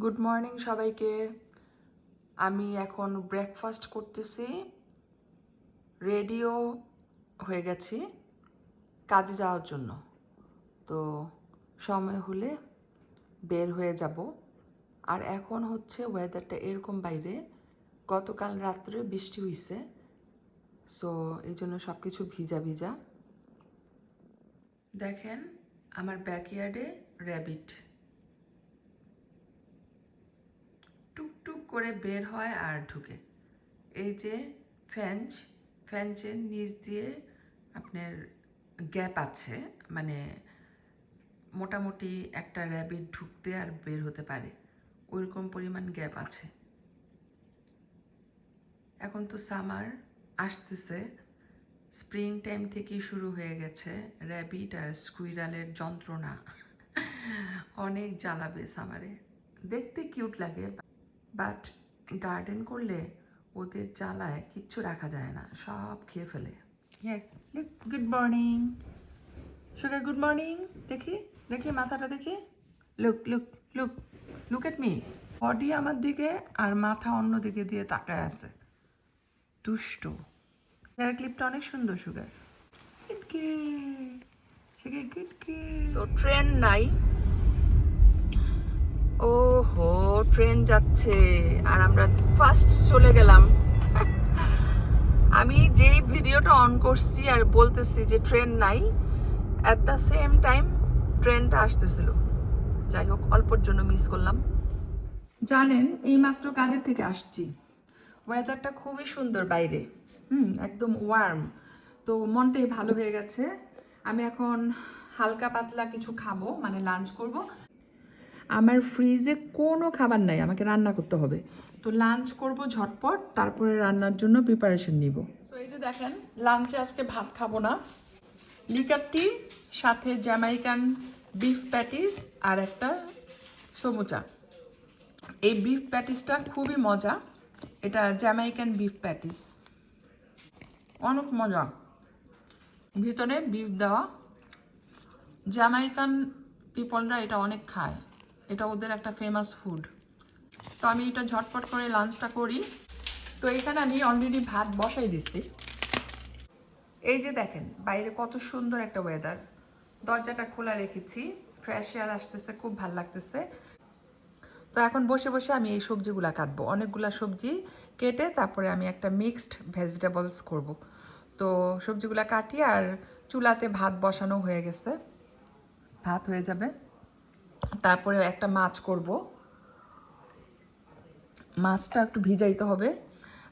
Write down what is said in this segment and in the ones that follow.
Good morning সবাইকে। আমি এখন ব্রেকফাস্ট করতেছি, রেডিও হয়ে গেছি কাজে যাওয়ার জন্য। তো সময় হলে বের হয়ে যাব। আর এখন হচ্ছে ওয়েদারটা এরকম বাইরে, গতকাল রাত্রে বৃষ্টি হয়েছে, সো এই জন্য সব কিছু ভিজা ভিজা। দেখেন আমার ব্যাকইয়ার্ডে র্যাবিট টুকটুক করে বের হয় আর ঢুকে। এই যে ফ্যাঞ্চের নিচ দিয়ে আপনার গ্যাপ আছে, মানে মোটামুটি একটা র্যাবিট ঢুকতে আর বের হতে পারে ওইরকম পরিমাণ গ্যাপ আছে। এখন তো সামার আসতেছে, স্প্রিং টাইম থেকেই শুরু হয়ে গেছে র্যাবিট আর স্কুইরালের যন্ত্রণা। অনেক জ্বালাবে সামারে, দেখতে কিউট লাগে, বাট গার্ডেন করলে ওদের জ্বালায় কিচ্ছু রাখা যায় না, সব খেয়ে ফেলে। Good morning sugar, good morning. দেখি দেখি মাথাটা দেখি, look look look look at me. Body আমার দিকে আর মাথা অন্য দিকে দিয়ে তাকায় আছে, দুষ্ট। হেয়ার ক্লিপটা অনেক সুন্দর সুগার। সো ট্রেন নাই, ওহো ট্রেন যাচ্ছে আর আমরা ফার্স্ট চলে গেলাম। আমি যেই ভিডিওটা অন করছি আর বলতেছি যে ট্রেন নাই, অ্যাট দ্য সেম টাইম ট্রেনটা আসতেছিল। যাই হোক, অল্পর জন্য মিস করলাম। জানেন এই মাত্র কাজের থেকে আসছি, ওয়েদারটা খুবই সুন্দর বাইরে, একদম ওয়ার্ম, তো মনটাই ভালো হয়ে গেছে। আমি এখন হালকা পাতলা কিছু খাবো, মানে লাঞ্চ করব। আমার ফ্রিজে কোনো খাবার নাই, আমাকে রান্না করতে হবে, তো লাঞ্চ করব ঝটপট, তারপরে রান্নার জন্য প্রিপারেশন নিব। তো এই যে দেখেন, লাঞ্চে আজকে ভাত খাবো না, লিকার টি, সাথে জ্যামাইকান বিফ প্যাটিস আর একটা সমুচা। এই বিফ প্যাটিসটা খুবই মজা, এটা জ্যামাইকান বিফ প্যাটিস, অনেক মজা, ভিতরে বিফ দেওয়া। জ্যামাইকান পিপলরা এটা অনেক খায়, এটা ওদের একটা ফেমাস ফুড। তো আমি এটা ঝটপট করে লাঞ্চটা করি। তো এখানে আমি অলরেডি ভাত বসাই দিচ্ছি। এই যে দেখেন বাইরে কত সুন্দর একটা ওয়েদার, দরজাটা খোলা রেখেছি, ফ্রেশ এয়ার আসতেছে, খুব ভাল লাগতেছে। তো এখন বসে বসে আমি এই সবজিগুলা কাটবো, অনেকগুলা সবজি কেটে তারপরে আমি একটা মিক্সড ভেজিটেবলস করব। তো সবজিগুলা কাটি আর চুলাতে ভাত বসানো হয়ে গেছে, ভাত হয়ে যাবে, তারপরে একটা মাছ করব। মাছটা একটু ভিজাইতে হবে,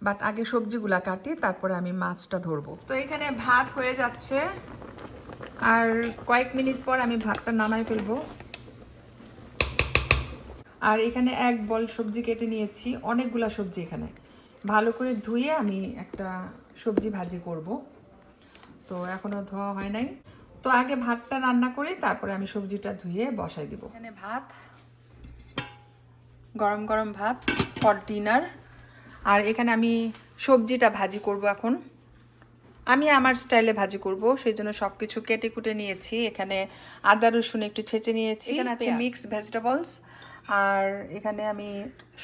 বাট আগে সবজিগুলা কাটি তারপরে আমি মাছটা ধরবো। তো এখানে ভাত হয়ে যাচ্ছে, আর কয়েক মিনিট পর আমি ভাতটা নামাই ফেলবো। আর এখানে এক বল সবজি কেটে নিয়েছি, অনেকগুলা সবজি এখানে, ভালো করে ধুয়ে আমি একটা সবজি ভাজি করব। তো এখনও ধোয়া হয় নাই, তো আগে ভাতটা রান্না করি, তারপরে আমি সবজিটা ধুয়ে বসাই দিব। এখানে ভাত, গরম গরম ভাত ফর ডিনার। আর এখানে আমি সবজিটা ভাজি করব এখন, আমি আমার স্টাইলে ভাজি করব, সেই জন্য সব কিছু কেটে কুটে নিয়েছি। এখানে আদা রসুন একটু ছেঁচে নিয়েছি, এখানে আছে মিক্স ভেজিটেবলস, আর এখানে আমি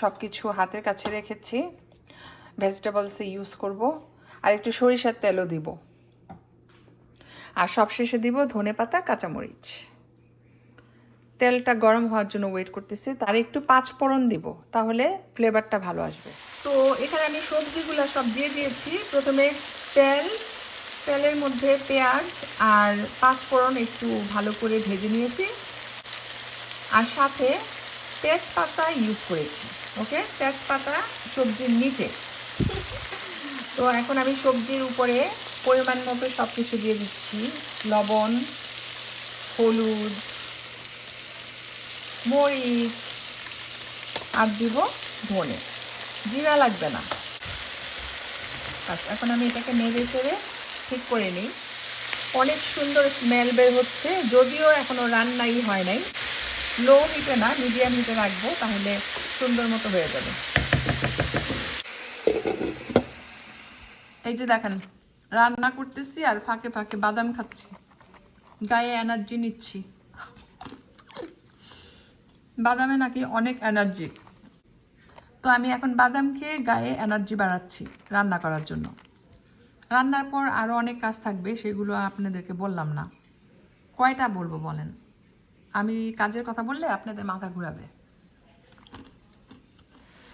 সব কিছু হাতের কাছে রেখেছি, ভেজিটেবলসে ইউজ করব। আর একটু সরিষার তেলও দিব, আর সবশেষে দিব ধনেপাতা কাঁচামরিচ। তেলটা গরম হওয়ার জন্য ওয়েট করতেছি, তার একটু পাঁচফোড়ন দিব, তাহলে ফ্লেভারটা ভালো আসবে। তো এখানে আমি সবজিগুলো সব দিয়ে দিয়েছি। প্রথমে তেলের মধ্যে পেঁয়াজ আর পাঁচফোড়ন একটু ভালো করে ভেজে নিয়েছি, আর সাথে তেজপাতা ইউজ করেছি। ওকে, তেজপাতা সবজির নিচে। তো এখন আমি সবজির উপরে পরিমাণ মতো সব কিছু দিয়ে দিচ্ছি, লবণ, হলুদ, মরিচ, আর দিব ধনে, জিরা লাগবে না। এখন আমি এটাকে নেড়ে চেড়ে ঠিক করে নিই। অনেক সুন্দর স্মেল বের হচ্ছে, যদিও এখনও রান্নাই হয় নাই। লো হিটে না, মিডিয়াম হিটে রাখবো, তাহলে সুন্দর মতো হয়ে যাবে। এই যে দেখেন, রান্না করতেছি আর ফাঁকে ফাঁকে বাদাম খাচ্ছি, গায়ে এনার্জি নিচ্ছি। বাদামে নাকি অনেক এনার্জি, তো আমি এখন বাদাম খেয়ে গায়ে এনার্জি বাড়াচ্ছি রান্না করার জন্য। রান্নার পর আরও অনেক কাজ থাকবে, সেগুলো আপনাদেরকে বললাম না। কয়টা বলবো বলেন? আমি কাজের কথা বললে আপনাদের মাথা ঘুরাবে।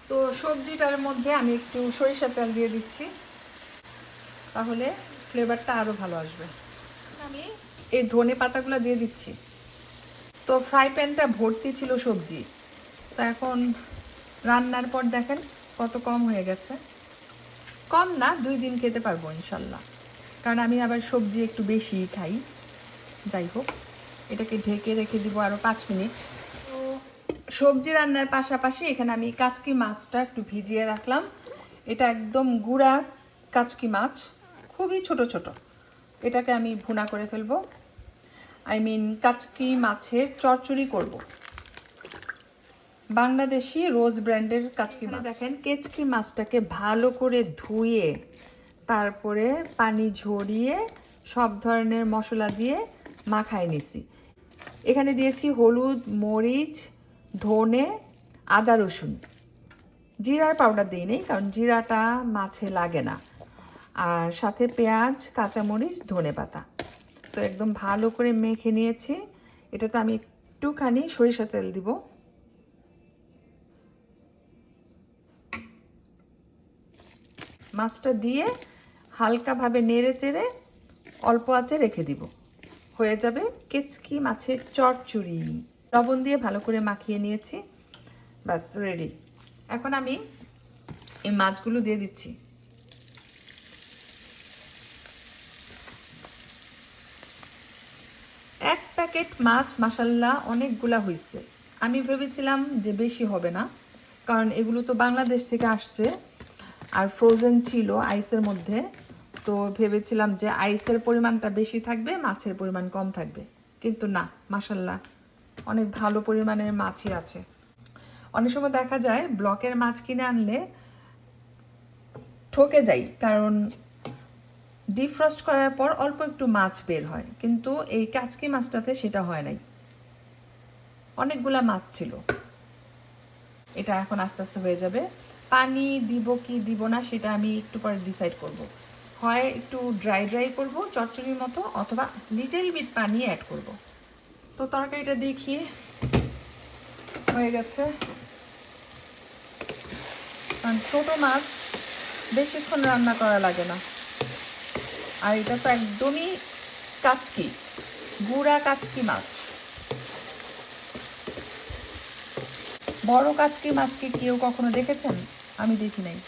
তো সবজিটার মধ্যে আমি একটু সরিষার তেল দিয়ে দিচ্ছি, তাহলে ফ্লেভারটা আরও ভালো আসবে। আমি এই ধনে পাতাগুলো দিয়ে দিচ্ছি। তো ফ্রাই প্যানটা ভর্তি ছিল সবজি, তো এখন রান্নার পর দেখেন কত কম হয়ে গেছে। কম না, 2 দিন খেতে পারবো ইনশাল্লাহ, কারণ আমি আবার সবজি একটু বেশি খাই। যাই হোক, এটাকে ঢেকে রেখে দিব আরও 5 মিনিট। তো সবজি রান্নার পাশাপাশি এখানে আমি কাচকি মাছটা একটু ভিজিয়ে রাখলাম। এটা একদম গুঁড়া কাচকি মাছ, খুবই ছোট ছোট। এটাকে আমি ভুনা করে ফেলবো, কাচকি মাছের চচ্চড়ি করব। বাংলাদেশি রোজ ব্র্যান্ডের কাচকি মাছ। দেখেন কেচকি মাছটাকে ভালো করে ধুয়ে তারপরে পানি ঝরিয়ে সব ধরনের মশলা দিয়ে মাখায় নিছি। এখানে দিয়েছি হলুদ, মরিচ, ধনে, আদা, রসুন। জিরার পাউডার দিই নেই, কারণ জিরাটা মাছে লাগে না। আর সাথে পেঁয়াজ, কাঁচামরিচ, ধনে পাতা। তো একদম ভালো করে মেখে নিয়েছি। এটাতে আমি একটুখানি সরিষা তেল দিব। মাছটা দিয়ে হালকাভাবে নেড়ে চেড়ে অল্প আঁচে রেখে দিব। হয়ে যাবে কেচকি মাছের চচ্চড়ি। লবণ দিয়ে ভালো করে মাখিয়ে নিয়েছি, বাস রেডি। এখন আমি এই মাছগুলো দিয়ে দিচ্ছি। এক প্যাকেট মাছ মাশাল্লাহ অনেকগুলা হয়েছে। আমি ভেবেছিলাম যে বেশি হবে না, কারণ এগুলো তো বাংলাদেশ থেকে আসছে আর ফ্রোজেন ছিল আইসের মধ্যে। তো ভেবেছিলাম যে আইসের পরিমাণটা বেশি থাকবে, মাছের পরিমাণ কম থাকবে, কিন্তু না, মাশাল্লাহ অনেক ভালো পরিমাণের মাছই আছে। অনেক সময় দেখা যায় ব্লকের মাছ কিনে আনলে ঠকে যাই, কারণ ডিফ্রস্ট করার পর অল্প একটু মাছ বের হয়, কিন্তু এই কাচকি মাছটাতে সেটা হয় নাই, অনেকগুলা মাছ ছিল। এটা এখন আস্তে আস্তে হয়ে যাবে। পানি দিব কি দিব না সেটা আমি একটু পরে ডিসাইড করব। হয় একটু ড্রাই ড্রাই করব চচ্চড়ির মতো, অথবা লিটল বিট পানি অ্যাড করব। তো তরকারিটা দেখি হয়ে গেছে। কারণ ছোটো মাছ বেশিক্ষণ রান্না করা লাগে না, আর এটা তো একদমই কাচকি, গুঁড়া কাচকি মাছ। বড় কাচকি মাছকে কেউ কখনো দেখেছেন? আমি দেখি নাই।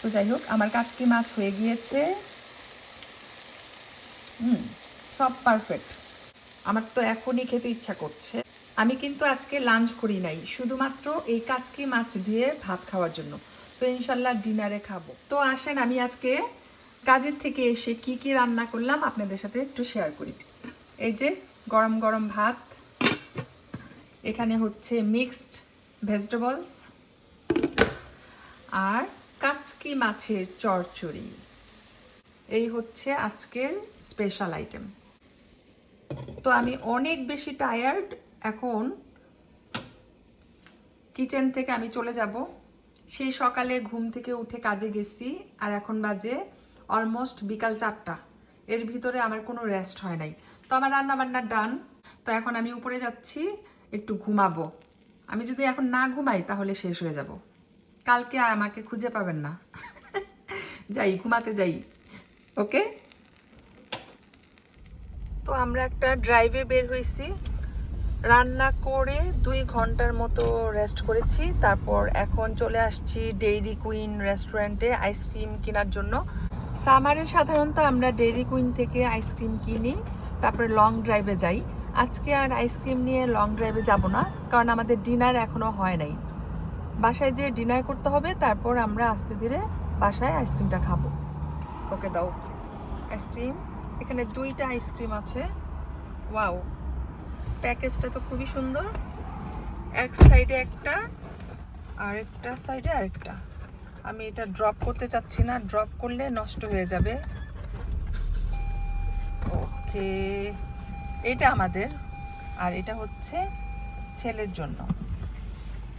তো যাই হোক, আমার কাচকি মাছ হয়ে গিয়েছে। সব পারফেক্ট। আমার তো এখনই খেতে ইচ্ছা করছে। আমি কিন্তু আজকে লাঞ্চ করি নাই, শুধুমাত্র এই কাচকি মাছ দিয়ে ভাত খাওয়ার জন্য। তো ইনশাল্লাহ ডিনারে খাবো। তো আসেন আমি আজকে কাজের থেকে এসে কি কি রান্না করলাম আপনাদের সাথে একটু শেয়ার করি। এই যে গরম গরম ভাত, এখানে হচ্ছে মিক্সড ভেজিটেবলস, আর কাচকি মাছের চচ্চড়ি। এই হচ্ছে আজকের স্পেশাল আইটেম। তো আমি অনেক বেশি টায়ার্ড, এখন কিচেন থেকে আমি চলে যাব। সেই সকালে ঘুম থেকে উঠে কাজে গেছি, আর এখন বাজে অলমোস্ট বিকাল 4টা। এর ভিতরে আমার কোনো রেস্ট হয় নাই। তো আমার রান্না বান্না ডান। তো এখন আমি উপরে যাচ্ছি একটু ঘুমাবো। আমি যদি এখন না ঘুমাই তাহলে শেষ হয়ে যাব, কালকে আর আমাকে খুঁজে পাবেন না। যাই ঘুমাতে যাই, ওকে। তো আমরা একটা ড্রাইভে বের হয়েছি, রান্না করে 2 ঘন্টার মতো রেস্ট করেছি। তারপর এখন চলে আসছি ডেইরি কুইন রেস্টুরেন্টে আইসক্রিম কেনার জন্য। সামারে সাধারণত আমরা ডেইরি কুইন থেকে আইসক্রিম কিনি, তারপরে লং ড্রাইভে যাই। আজকে আর আইসক্রিম নিয়ে লং ড্রাইভে যাব না, কারণ আমাদের ডিনার এখনও হয় নাই। বাসায় যেয়ে ডিনার করতে হবে, তারপর আমরা আস্তে ধীরে বাসায় আইসক্রিমটা খাবো। ওকে দাও আইসক্রিম। এখানে 2টা আইসক্রিম আছে। ওয়াও, প্যাকেজটা তো খুবই সুন্দর। এক সাইডে একটা, আর একটা সাইডে আরেকটা। আমি এটা ড্রপ করতে চাচ্ছি না, ড্রপ করলে নষ্ট হয়ে যাবে। ওকে, এটা আমাদের, আর এটা হচ্ছে ছেলের জন্য।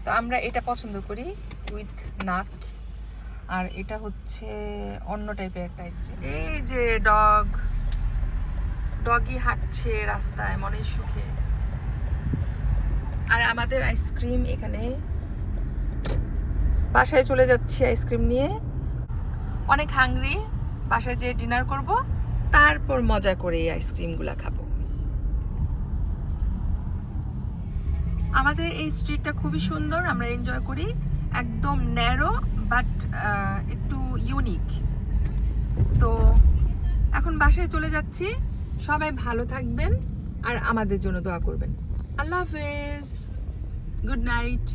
তো আমরা এটা পছন্দ করি উইথ নাটস, আর এটা হচ্ছে অন্য টাইপের একটা আইসক্রিম। এই যে ডগি হাঁটছে রাস্তায় মনের সুখে, আর আমাদের আইসক্রিম এখানে। বাসায় চলে যাচ্ছি আইসক্রিম নিয়ে, অনেক হাংরি, বাসায় যেয়ে ডিনার করব, তারপর মজা করে এই আইসক্রিমগুলো খাবো। আমাদের এই স্ট্রিটটা খুবই সুন্দর, আমরা এনজয় করি, একদম ন্যারো বাট একটু ইউনিক। তো এখন বাসায় চলে যাচ্ছি, সবাই ভালো থাকবেন আর আমাদের জন্য দোয়া করবেন। আল্লাহ হাফেজ, গুড নাইট।